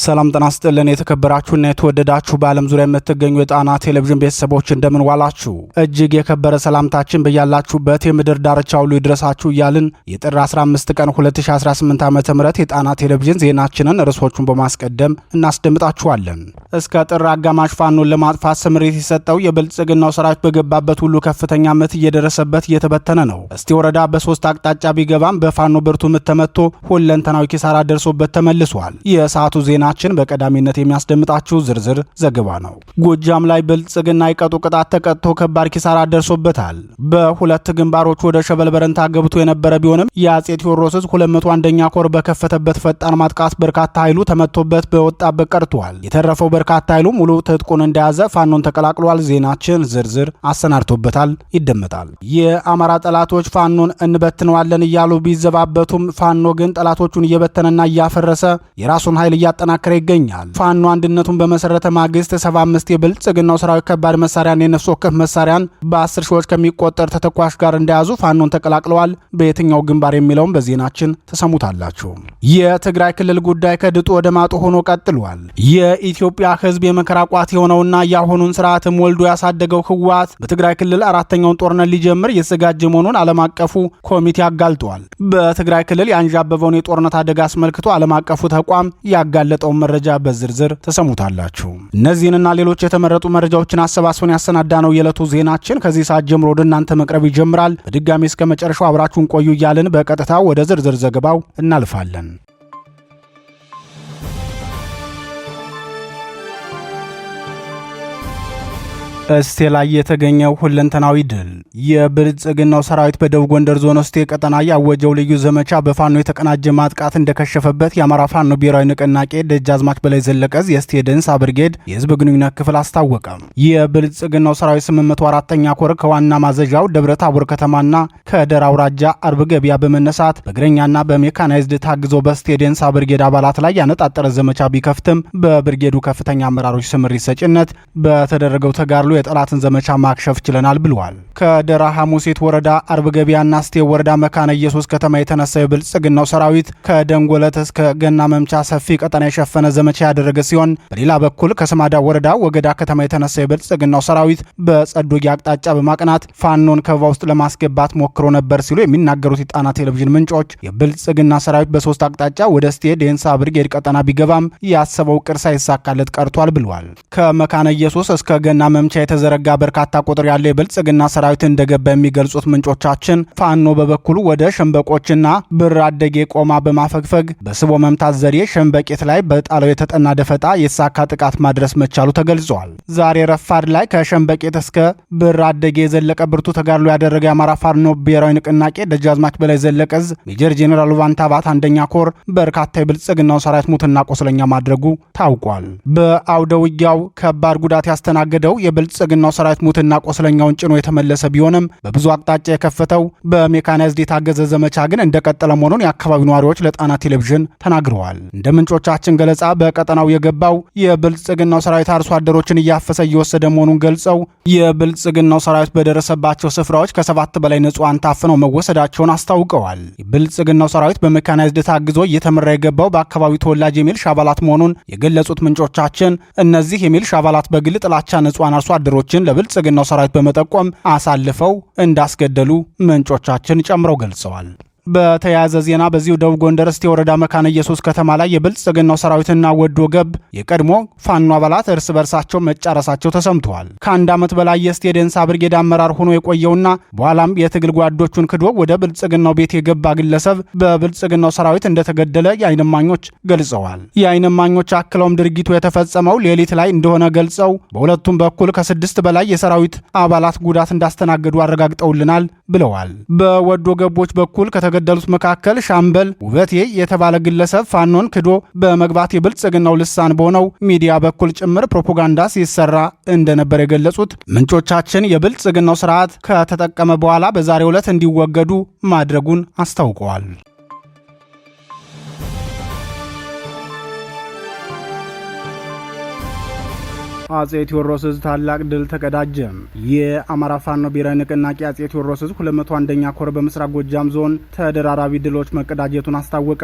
ሰላም ጤና ይስጥልን የተከበራችሁና የተወደዳችሁ በዓለም ዙሪያ የምትገኙ የጣና ቴሌቪዥን ቤተሰቦች እንደምን ዋላችሁ። እጅግ የከበረ ሰላምታችን በያላችሁበት የምድር ዳርቻ ሁሉ ይድረሳችሁ እያልን የጥር 15 ቀን 2018 ዓ.ም የጣና ቴሌቪዥን ዜናችንን ርዕሶቹን በማስቀደም እናስደምጣችኋለን። እስከ ጥር አጋማሽ ፋኖን ለማጥፋት ስምሪት የሰጠው የብልጽግናው ሰራዊት በገባበት ሁሉ ከፍተኛ ምት እየደረሰበት እየተበተነ ነው። እስቲ ወረዳ በሶስት አቅጣጫ ቢገባም በፋኖ ብርቱ ምት ተመቶ ሁለንተናዊ ኪሳራ ደርሶበት ተመልሷል። የሰዓቱ ዜናችን በቀዳሚነት የሚያስደምጣችሁ ዝርዝር ዘገባ ነው። ጎጃም ላይ ብልጽግና የቀጡ ቅጣት ተቀጥቶ ከባድ ኪሳራ ደርሶበታል። በሁለት ግንባሮች ወደ ሸበል በረንታ ገብቶ የነበረ ቢሆንም የአጼ ቴዎድሮስ 201ኛ ኮር በከፈተበት ፈጣን ማጥቃት በርካታ ኃይሉ ተመቶበት በወጣበት ቀርቷል። የተረፈው በርካታ ኃይሉ ሙሉ ትጥቁን እንደያዘ ፋኖን ተቀላቅሏል። ዜናችን ዝርዝር አሰናድቶበታል፣ ይደመጣል። የአማራ ጠላቶች ፋኖን እንበትነዋለን እያሉ ቢዘባበቱም ፋኖ ግን ጠላቶቹን እየበተነና እያፈረሰ የራሱን ኃይል እያጠናከረ ይገኛል። ፋኖ አንድነቱን በመሰረተ ማግስት 75 የብልጽግናው ሰራዊት ከባድ መሳሪያን የነፍስ ወከፍ መሳሪያን በ10 ሺዎች ከሚቆጠር ተተኳሽ ጋር እንደያዙ ፋኖን ተቀላቅለዋል። በየትኛው ግንባር የሚለውም በዜናችን ተሰሙታላችሁ። የትግራይ ክልል ጉዳይ ከድጡ ወደ ማጡ ሆኖ ቀጥሏል። የኢትዮጵያ ሕዝብ የመከራ ቋት የሆነውና የአሁኑን ስርዓትም ወልዶ ያሳደገው ህወሓት በትግራይ ክልል አራተኛውን ጦርነት ሊጀምር የተዘጋጀ መሆኑን ዓለም አቀፉ ኮሚቴ አጋልጧል። በትግራይ ክልል የአንዣበበውን የጦርነት አደጋ አስመልክቶ ዓለም አቀፉ ተቋም ያጋለጠውን መረጃ በዝርዝር ተሰሙታላችሁ። እነዚህንና ሌሎች የተመረጡ መረጃዎችን አሰባስበን ያሰናዳነው የዕለቱ ዜናችን ከዚህ ሰዓት ጀምሮ ወደ እናንተ መቅረብ ይጀምራል። በድጋሚ እስከ መጨረሻው አብራችሁን ቆዩ እያልን በቀጥታ ወደ ዝርዝር ዘገባው እናልፋለን። እስቴ ላይ የተገኘው ሁለንተናዊ ድል። የብልጽግናው ሰራዊት በደቡብ ጎንደር ዞን እስቴ ቀጠና ያወጀው ልዩ ዘመቻ በፋኖ የተቀናጀ ማጥቃት እንደከሸፈበት የአማራ ፋኖ ብሔራዊ ንቅናቄ ደጃዝማች በላይ ዘለቀዝ የእስቴ ደንሳ ብርጌድ የህዝብ ግንኙነት ክፍል አስታወቀ። የብልጽግናው ሰራዊት 804ኛ ኮር ከዋና ማዘዣው ደብረ ታቦር ከተማና ከደራ አውራጃ አርብ ገበያ በመነሳት በእግረኛና በሜካናይዝድ ታግዞ በእስቴ ደንሳ ብርጌድ አባላት ላይ ያነጣጠረ ዘመቻ ቢከፍትም በብርጌዱ ከፍተኛ አመራሮች ስምሪት ሰጭነት በተደረገው ተጋድሎ የጠላትን ዘመቻ ማክሸፍ ችለናል ብለዋል። ከደራ ሐሙሲት ወረዳ አርብ ገበያና እስቴ ወረዳ መካነ ኢየሱስ ከተማ የተነሳው የብልጽግናው ሰራዊት ከደንጎለት እስከ ገና መምቻ ሰፊ ቀጠና የሸፈነ ዘመቻ ያደረገ ሲሆን በሌላ በኩል ከሰማዳ ወረዳ ወገዳ ከተማ የተነሳው የብልጽግናው ሰራዊት በጸዶጊ አቅጣጫ በማቅናት ፋኖን ከበባ ውስጥ ለማስገባት ሞክሮ ነበር ሲሉ የሚናገሩት የጣና ቴሌቪዥን ምንጮች የብልጽግና ሰራዊት በሶስት አቅጣጫ ወደ እስቴ ዴንሳ ብርጌድ ቀጠና ቢገባም ያሰበው ቅር ሳይሳካለት ቀርቷል ብለዋል። ከመካነ ኢየሱስ እስከ ገና መምቻ የተዘረጋ በርካታ ቁጥር ያለው የብልጽግና ሰራዊት እንደገባ የሚገልጹት ምንጮቻችን ፋኖ በበኩሉ ወደ ሸምበቆችና ብር አደጌ ቆማ በማፈግፈግ በስቦ መምታት ዘዴ ሸምበቄት ላይ በጣለው የተጠና ደፈጣ የተሳካ ጥቃት ማድረስ መቻሉ ተገልጿል። ዛሬ ረፋድ ላይ ከሸምበቄት እስከ ብር አደጌ የዘለቀ ብርቱ ተጋድሎ ያደረገ የአማራ ፋኖ ብሔራዊ ንቅናቄ ደጃዝማች በላይ ዘለቀዝ ሜጀር ጄኔራል ቫንታባት አንደኛ ኮር በርካታ የብልጽግናው ሰራዊት ሙትና ቆስለኛ ማድረጉ ታውቋል። በአውደ ውጊያው ከባድ ጉዳት ያስተናገደው የብልጽግናው ሰራዊት ሙትና ቆስለኛውን ጭኖ የተመለሰ ቢሆንም በብዙ አቅጣጫ የከፈተው በሜካናይዝድ የታገዘ ዘመቻ ግን እንደቀጠለ መሆኑን የአካባቢው ነዋሪዎች ለጣና ቴሌቪዥን ተናግረዋል። እንደ ምንጮቻችን ገለጻ በቀጠናው የገባው የብልጽግናው ሰራዊት አርሶ አደሮችን እያፈሰ እየወሰደ መሆኑን ገልጸው የብልጽግናው ሰራዊት በደረሰባቸው ስፍራዎች ከ7 በላይ ንጹሃን ታፍነው መወሰዳቸውን አስታውቀዋል። የብልጽግናው ሰራዊት በሜካናይዝድ ታግዞ እየተመራ የገባው በአካባቢው ተወላጅ የሚልሻ አባላት መሆኑን የገለጹት ምንጮቻችን እነዚህ የሚልሻ አባላት በግል ጥላቻ ንጹሃን አርሶ አደሮችን ለብልጽግናው ሰራዊት በመጠቆም አሳልፈው እንዳስገደሉ ምንጮቻችን ጨምረው ገልጸዋል። በተያያዘ ዜና በዚሁ ደቡብ ጎንደር እስቴ ወረዳ መካነ ኢየሱስ ከተማ ላይ የብልጽግናው ሰራዊትና ወዶ ገብ የቀድሞ ፋኖ አባላት እርስ በርሳቸው መጫረሳቸው ተሰምተዋል። ከአንድ ዓመት በላይ የእስቴ ደንሳ ብርጌድ አመራር ሆኖ የቆየውና በኋላም የትግል ጓዶቹን ክዶ ወደ ብልጽግናው ቤት የገባ ግለሰብ በብልጽግናው ሰራዊት እንደተገደለ የዓይን እማኞች ገልጸዋል። የዓይን እማኞች አክለውም ድርጊቱ የተፈጸመው ሌሊት ላይ እንደሆነ ገልጸው በሁለቱም በኩል ከ6 በላይ የሰራዊት አባላት ጉዳት እንዳስተናገዱ አረጋግጠውልናል ብለዋል። በወዶ ገቦች በኩል ከተገደሉት መካከል ሻምበል ውበቴ የተባለ ግለሰብ ፋኖን ክዶ በመግባት የብልጽግናው ልሳን በሆነው ሚዲያ በኩል ጭምር ፕሮፓጋንዳ ሲሰራ እንደነበር የገለጹት ምንጮቻችን የብልጽግናው ስርዓት ከተጠቀመ በኋላ በዛሬው ዕለት እንዲወገዱ ማድረጉን አስታውቀዋል። አጼ ቴዎድሮስ ታላቅ ድል ተቀዳጀ። የአማራ ፋኖ ብሔራዊ ንቅናቄ አጼ ቴዎድሮስ 201ኛ ኮር በምስራቅ ጎጃም ዞን ተደራራቢ ድሎች መቀዳጀቱን አስታወቀ።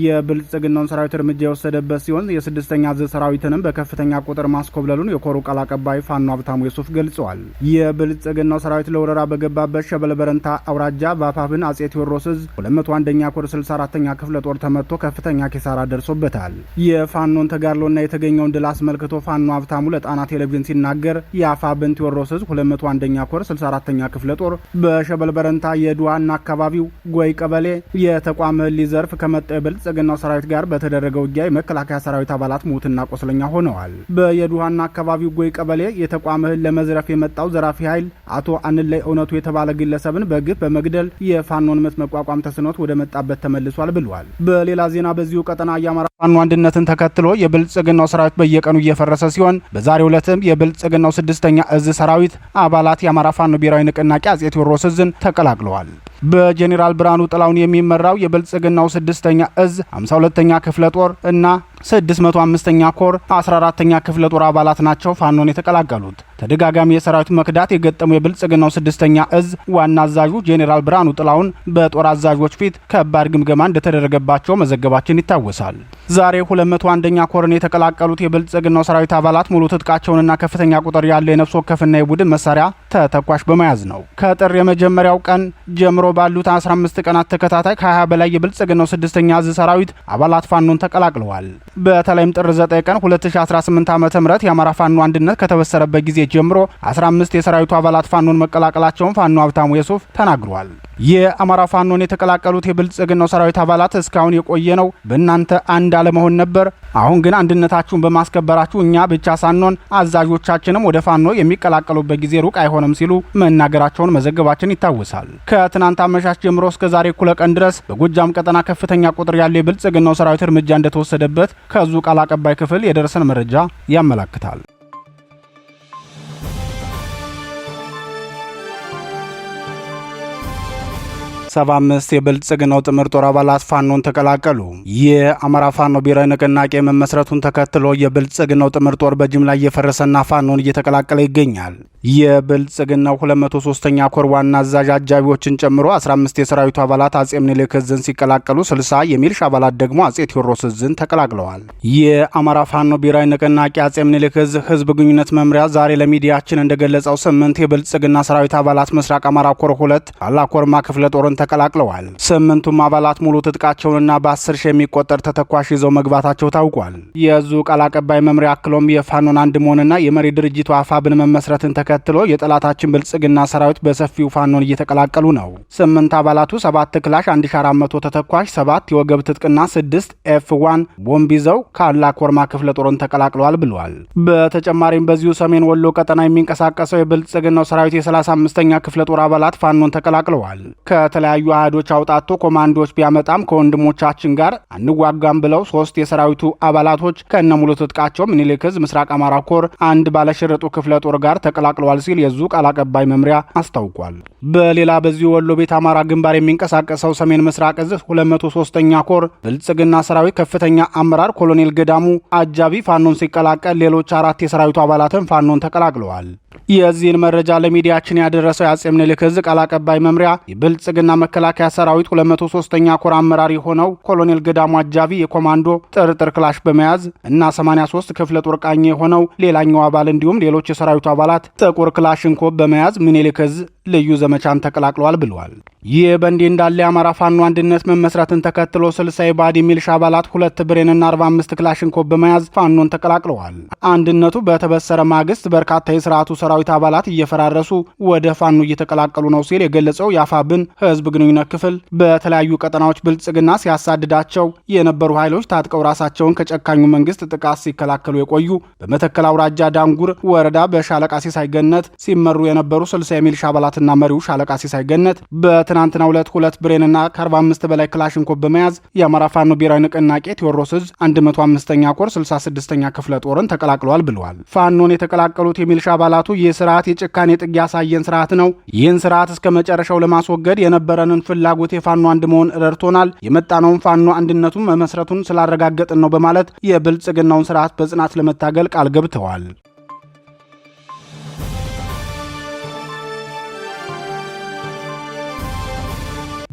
የብልጽግናውን ሰራዊት እርምጃ የወሰደበት ሲሆን የስድስተኛ እዝ ሰራዊትንም በከፍተኛ ቁጥር ማስኮብለሉን የኮሩ ቃል አቀባይ ፋኖ ሀብታሙ የሱፍ ገልጸዋል። የብልጽግናው ሰራዊት ለወረራ በገባበት ሸበል በረንታ አውራጃ በአፋብን አጼ ቴዎድሮስ እዝ 201ኛ ኮር 64ኛ ክፍለ ጦር ተመቶ ከፍተኛ ኪሳራ ደርሶበታል። የፋኖን ተጋድሎና የተገኘውን ድል አስመልክቶ ፋኖ ሀብታሙ ለጣና ቴሌቪዥን ሲናገር የአፋብን ቴዎድሮስ እዝ 201ኛ ኮር 64ኛ ክፍለ ጦር በሸበል በረንታ የዱዋና አካባቢው ጎይ ቀበሌ የተቋም እህል ሊዘርፍ ከመጣ የብልጽግናው ሰራዊት ጋር በተደረገ ውጊያ የመከላከያ ሰራዊት አባላት ሙትና ቆስለኛ ሆነዋል። በየዱዋና አካባቢው ጎይ ቀበሌ የተቋም እህል ለመዝረፍ የመጣው ዘራፊ ኃይል አቶ አንለይ እውነቱ የተባለ ግለሰብን በግፍ በመግደል የፋኖን ምት መቋቋም ተስኖት ወደ መጣበት ተመልሷል ብሏል። በሌላ ዜና በዚሁ ቀጠና የአማራ ፋኖ አንድነትን ተከትሎ የብልጽግናው ሰራዊት በየቀኑ እየፈረሰ ሲሆን በዛሬው ዕለትም የብልጽግናው ስድስተኛ እዝ ሰራዊት አባላት የአማራ ፋኖ ብሔራዊ ንቅናቄ አጼ ቴዎድሮስ እዝን ተቀላቅለዋል። በጄኔራል ብርሃኑ ጥላውን የሚመራው የብልጽግናው ስድስተኛ እዝ 52ኛ ክፍለ ጦር እና 605ኛ ኮር 14ኛ ክፍለ ጦር አባላት ናቸው ፋኖን የተቀላቀሉት። ተደጋጋሚ የሰራዊት መክዳት የገጠመው የብልጽግናው ስድስተኛ እዝ ዋና አዛዡ ጄኔራል ብርሃኑ ጥላውን በጦር አዛዦች ፊት ከባድ ግምገማ እንደተደረገባቸው መዘገባችን ይታወሳል። ዛሬ 201ኛ ኮርን የተቀላቀሉት የብልጽግናው ሰራዊት አባላት ሙሉ ትጥቃቸውንና ከፍተኛ ቁጥር ያለው የነፍስ ወከፍና የቡድን መሳሪያ ተተኳሽ በመያዝ ነው። ከጥር የመጀመሪያው ቀን ጀምሮ ባሉት 15 ቀናት ተከታታይ ከ20 በላይ የብልጽግናው ስድስተኛ እዝ ሰራዊት አባላት ፋኖን ተቀላቅለዋል። በተለይም ጥር 9 ቀን 2018 ዓ.ም የአማራ ፋኖ አንድነት ከተበሰረበት ጊዜ ጀምሮ 15 የሰራዊቱ አባላት ፋኖን መቀላቀላቸውን ፋኖ ሀብታሙ የሱፍ ተናግሯል። የአማራ ፋኖን የተቀላቀሉት የብልጽግናው ሰራዊት አባላት እስካሁን የቆየነው በእናንተ አንድ አለመሆን ነበር። አሁን ግን አንድነታችሁን በማስከበራችሁ እኛ ብቻ ሳንሆን አዛዦቻችንም ወደ ፋኖ የሚቀላቀሉበት ጊዜ ሩቅ አይሆንም ሲሉ መናገራቸውን መዘገባችን ይታወሳል። ከትናንት አመሻሽ ጀምሮ እስከ ዛሬ እኩለ ቀን ድረስ በጎጃም ቀጠና ከፍተኛ ቁጥር ያለው የብልጽግናው ሰራዊት እርምጃ እንደተወሰደበት ከዙ ቃል አቀባይ ክፍል የደረሰን መረጃ ያመላክታል። 75 የብልጽግናው ጥምር ጦር አባላት ፋኖን ተቀላቀሉ። የአማራ ፋኖ ብሔራዊ ንቅናቄ መመስረቱን ተከትሎ የብልጽግናው ጥምር ጦር በጅምላ እየፈረሰና ፋኖን እየተቀላቀለ ይገኛል። የብልጽግናው 203ኛ ኮር ዋና አዛዥ አጃቢዎችን ጨምሮ 15 የሰራዊቱ አባላት አጼ ምኒልክ ዕዝን ሲቀላቀሉ 60 የሚልሽ አባላት ደግሞ አጼ ቴዎድሮስ ዕዝን ተቀላቅለዋል። የአማራ ፋኖ ብሔራዊ ንቅናቄ አጼ ምኒልክ ዕዝ ህዝብ ግንኙነት መምሪያ ዛሬ ለሚዲያችን እንደገለጸው 8 የብልጽግና ሰራዊት አባላት ምስራቅ አማራ ኮር 2 አላኮርማ ክፍለ ጦርን ተቀላቅለዋል። 8ቱም አባላት ሙሉ ትጥቃቸውንና በ10 ሺህ የሚቆጠር ተተኳሽ ይዘው መግባታቸው ታውቋል። የዕዙ ቃል አቀባይ መምሪያ አክሎም የፋኖን አንድ መሆንና የመሪ ድርጅቱ አፋብን መመስረትን ተከትሎ የጠላታችን ብልጽግና ሰራዊት በሰፊው ፋኖን እየተቀላቀሉ ነው። 8 አባላቱ 7 ክላሽ 1400 ተተኳሽ 7 የወገብ ትጥቅና 6 F1 ቦምብ ይዘው ከአላኮርማ ክፍለ ጦርን ተቀላቅለዋል ብሏል። በተጨማሪም በዚሁ ሰሜን ወሎ ቀጠና የሚንቀሳቀሰው የብልጽግናው ሰራዊት የ35ኛ ክፍለ ጦር አባላት ፋኖን ተቀላቅለዋል። ከተለያዩ አህዶች አውጣቶ ኮማንዶዎች ቢያመጣም ከወንድሞቻችን ጋር አንዋጋም ብለው 3 የሰራዊቱ አባላቶች ከነሙሉ ትጥቃቸው ምኒልክ ዕዝ ምስራቅ አማራ ኮር አንድ ባለሽርጡ ክፍለ ጦር ጋር ተቀላቅለዋል ሲል የዕዙ ቃል አቀባይ መምሪያ አስታውቋል። በሌላ በዚሁ ወሎ ቤት አማራ ግንባር የሚንቀሳቀሰው ሰሜን ምስራቅ ዕዝ 203ኛ ኮር ብልጽግና ሰራዊት ከፍተኛ አመራር ኮሎኔል ገዳሙ አጃቢ ፋኖን ሲቀላቀል ሌሎች 4 የሰራዊቱ አባላትም ፋኖን ተቀላቅለዋል። የዚህን መረጃ ለሚዲያችን ያደረሰው የአጼ ምኒልክ ዕዝ ቃል አቀባይ መምሪያ የብልጽግና መከላከያ ሰራዊት 203ኛ ኮር አመራር የሆነው ኮሎኔል ገዳሙ አጃቢ የኮማንዶ ጥርጥር ክላሽ በመያዝ እና 83 ክፍለ ጦር ቃኝ የሆነው ሌላኛው አባል እንዲሁም ሌሎች የሰራዊቱ አባላት ጥቁር ክላሽንኮቭ በመያዝ ምኒልክ ዕዝ ልዩ ዘመቻን ተቀላቅለዋል ብለዋል። ይህ በእንዲህ እንዳለ የአማራ ፋኖ አንድነት መመስረትን ተከትሎ 60 የባዲ ሚልሻ አባላት 2 ብሬንና 45 ክላሽንኮቭ በመያዝ ፋኖን ተቀላቅለዋል። አንድነቱ በተበሰረ ማግስት በርካታ የስርዓቱ ሰራዊት አባላት እየፈራረሱ ወደ ፋኖ እየተቀላቀሉ ነው ሲል የገለጸው የአፋብን ህዝብ ግንኙነት ክፍል በተለያዩ ቀጠናዎች ብልጽግና ሲያሳድዳቸው የነበሩ ኃይሎች ታጥቀው ራሳቸውን ከጨካኙ መንግስት ጥቃት ሲከላከሉ የቆዩ በመተከል አውራጃ ዳንጉር ወረዳ በሻለቃ ሲሳይ ገነት ሲመሩ የነበሩ 60 የሚልሻ አባላትና መሪው ሻለቃ ሲሳይ ገነት በትናንትናው ዕለት 2 ብሬንና ከ45 በላይ ክላሽንኮቭ በመያዝ የአማራ ፋኖ ብሔራዊ ንቅናቄ ቴዎድሮስ ዕዝ 105ኛ ኮር 66ኛ ክፍለ ጦርን ተቀላቅለዋል ብለዋል። ፋኖን የተቀላቀሉት የሚልሻ አባላቱ ይህ ስርዓት የጭካኔ ጥግ ያሳየን ስርዓት ነው። ይህን ስርዓት እስከ መጨረሻው ለማስወገድ የነበረንን ፍላጎት የፋኖ አንድ መሆን ረድቶናል። የመጣነውን ፋኖ አንድነቱን መመስረቱን ስላረጋገጥን ነው በማለት የብልጽግናውን ስርዓት በጽናት ለመታገል ቃል ገብተዋል።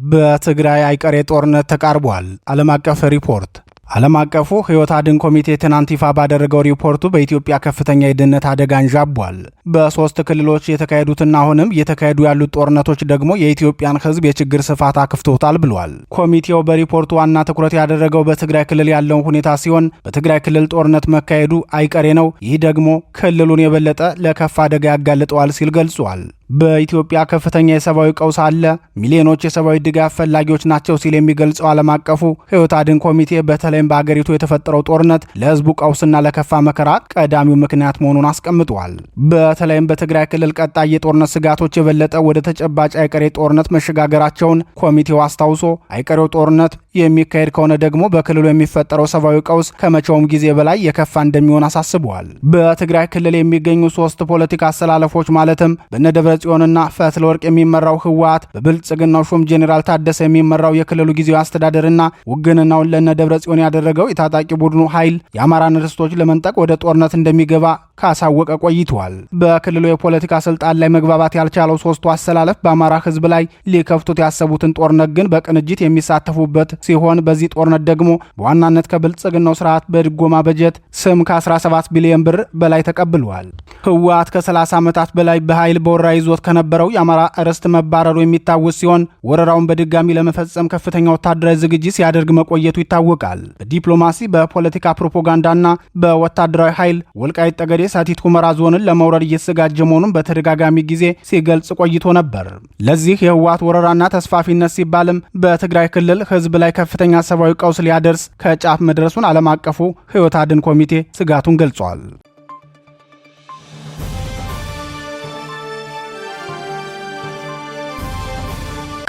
በትግራይ አይቀሬ ጦርነት ተቃርቧል። ዓለም አቀፍ ሪፖርት ዓለም አቀፉ ሕይወት አድን ኮሚቴ ትናንት ይፋ ባደረገው ሪፖርቱ በኢትዮጵያ ከፍተኛ የደህንነት አደጋ አንዣቧል። በ3 ክልሎች የተካሄዱትና አሁንም እየተካሄዱ ያሉት ጦርነቶች ደግሞ የኢትዮጵያን ሕዝብ የችግር ስፋት አክፍቶታል ብሏል። ኮሚቴው በሪፖርቱ ዋና ትኩረት ያደረገው በትግራይ ክልል ያለውን ሁኔታ ሲሆን በትግራይ ክልል ጦርነት መካሄዱ አይቀሬ ነው። ይህ ደግሞ ክልሉን የበለጠ ለከፍ አደጋ ያጋልጠዋል ሲል ገልጿል። በኢትዮጵያ ከፍተኛ የሰብአዊ ቀውስ አለ፣ ሚሊዮኖች የሰብአዊ ድጋፍ ፈላጊዎች ናቸው ሲል የሚገልጸው ዓለም አቀፉ ሕይወት አድን ኮሚቴ በተለይም በአገሪቱ የተፈጠረው ጦርነት ለሕዝቡ ቀውስና ለከፋ መከራ ቀዳሚው ምክንያት መሆኑን አስቀምጧል። በተለይም በትግራይ ክልል ቀጣይ የጦርነት ስጋቶች የበለጠ ወደ ተጨባጭ አይቀሬ ጦርነት መሸጋገራቸውን ኮሚቴው አስታውሶ አይቀሬው ጦርነት የሚካሄድ ከሆነ ደግሞ በክልሉ የሚፈጠረው ሰብአዊ ቀውስ ከመቼውም ጊዜ በላይ የከፋ እንደሚሆን አሳስበዋል። በትግራይ ክልል የሚገኙ 3 ፖለቲካ አሰላለፎች ማለትም በነደብረ ጽዮንና ፈትለወርቅ የሚመራው ህወሓት፣ በብልጽግናው ሹም ጄኔራል ታደሰ የሚመራው የክልሉ ጊዜያዊ አስተዳደርና ውግንናውን ለነደብረ ጽዮን ያደረገው የታጣቂ ቡድኑ ኃይል የአማራን ርስቶች ለመንጠቅ ወደ ጦርነት እንደሚገባ ካሳወቀ ቆይቷል። በክልሉ የፖለቲካ ስልጣን ላይ መግባባት ያልቻለው 3ቱ አሰላለፍ በአማራ ህዝብ ላይ ሊከፍቱት ያሰቡትን ጦርነት ግን በቅንጅት የሚሳተፉበት ሲሆን በዚህ ጦርነት ደግሞ በዋናነት ከብልጽግናው ስርዓት በድጎማ በጀት ስም ከ17 ቢሊዮን ብር በላይ ተቀብሏል። ህወሓት ከ30 ዓመታት በላይ በኃይል በወራ ይዞት ከነበረው የአማራ ርስት መባረሩ የሚታወስ ሲሆን ወረራውን በድጋሚ ለመፈጸም ከፍተኛ ወታደራዊ ዝግጅት ሲያደርግ መቆየቱ ይታወቃል። በዲፕሎማሲ በፖለቲካ ፕሮፓጋንዳና በወታደራዊ ኃይል ወልቃይት ጠገዴ ሰቲት ሁመራ ዞንን ለመውረድ እየተዘጋጀ መሆኑን በተደጋጋሚ ጊዜ ሲገልጽ ቆይቶ ነበር። ለዚህ የህወሓት ወረራና ተስፋፊነት ሲባልም በትግራይ ክልል ህዝብ ላይ ከፍተኛ ሰብአዊ ቀውስ ሊያደርስ ከጫፍ መድረሱን ዓለም አቀፉ ሕይወት አድን ኮሚቴ ስጋቱን ገልጿል።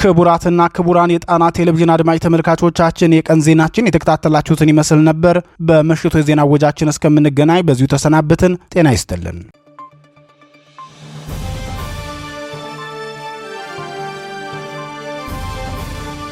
ክቡራትና ክቡራን የጣና ቴሌቪዥን አድማጭ ተመልካቾቻችን የቀን ዜናችን የተከታተላችሁትን ይመስል ነበር። በምሽቱ የዜና ወጃችን እስከምንገናኝ በዚሁ ተሰናብትን። ጤና ይስጥልን።